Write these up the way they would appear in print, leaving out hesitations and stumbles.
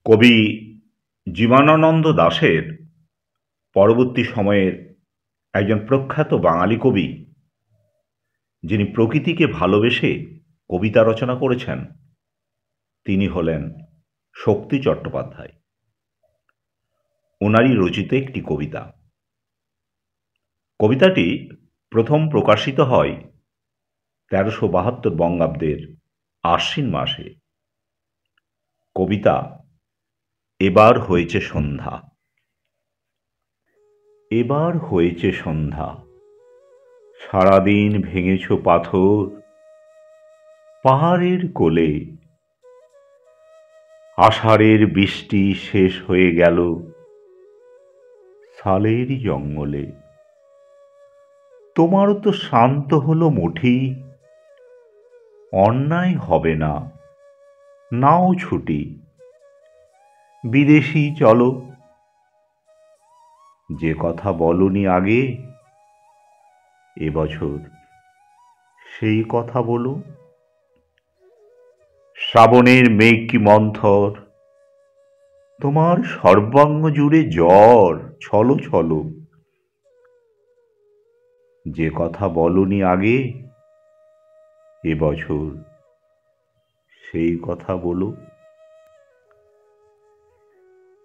কবি জীবনানন্দ দাশের পরবর্তী সময়ের একজন প্রখ্যাত বাঙালি কবি, যিনি প্রকৃতিকে ভালোবেসে কবিতা রচনা করেছেন, তিনি হলেন শক্তি চট্টোপাধ্যায়। ওনারই রচিত একটি কবিতা। কবিতাটি প্রথম প্রকাশিত হয় ১৩৭২ বঙ্গাব্দের আশ্বিন মাসে। কবিতা এবার হয়েছে সন্ধ্যা। এবার হয়েছে সন্ধ্যা, সারাদিন ভেঙেছ পাথর পাহাড়ের কোলে। আষাঢ়ের বৃষ্টি শেষ হয়ে গেল সালের জঙ্গলে। তোমারও তো শান্ত হলো মুঠি, অন্যায় হবে না, নাও ছুটি, বিদেশি চলো। যে কথা বলনি আগে, এবছর সেই কথা বলো। শ্রাবণের মেঘ কি মন্থর, তোমার সর্বাঙ্গ জুড়ে জ্বর, ছলো ছলো। যে কথা বলনি আগে, এবছর সেই কথা বলো।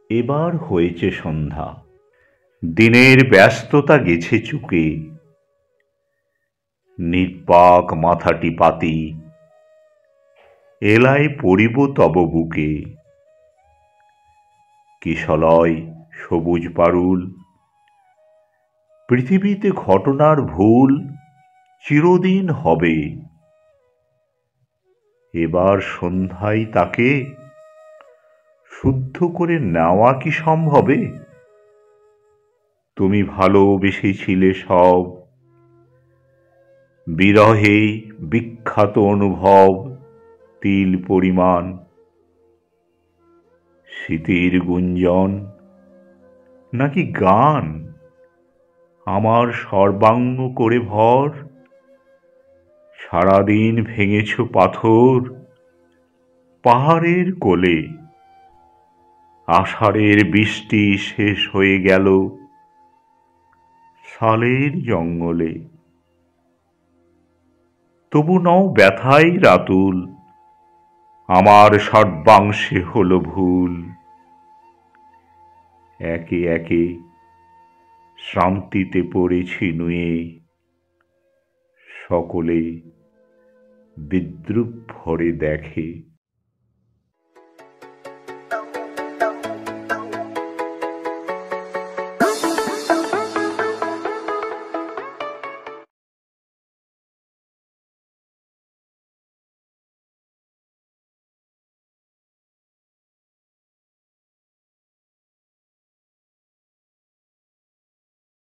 এবার হয়েছে সন্ধ্যা, দিনের ব্যস্ততা গেছে চুকে। নির্বাক মাথাটি পাতি, এলাই পড়িব তব বুকে। কিশলয় সবুজ পারুল, পৃথিবীতে ঘটনার ভুল চিরদিন হবে। এবার সন্ধ্যায় তাকে শুদ্ধ করে নেওয়া কি সম্ভবে? তুমি ভালোবেসেছিলে সব, বিরহে বিখ্যাত অনুভব তিল পরিমাণ। শীতের গুঞ্জন নাকি গান আমার সর্বাঙ্গ করে ভর। সারাদিন ভেঙেছ পাথর পাহাড়ের কোলে। আষাঢ়ের বৃষ্টি শেষ হয়ে গেল সালের জঙ্গলে। তবু নও ব্যথাই রাতুল, আমার সর্বাংশে হলো ভুল। একে একে শ্রান্তিতে পড়েছি নুয়ে, সকলে বিদ্রূপ ভরে দেখে।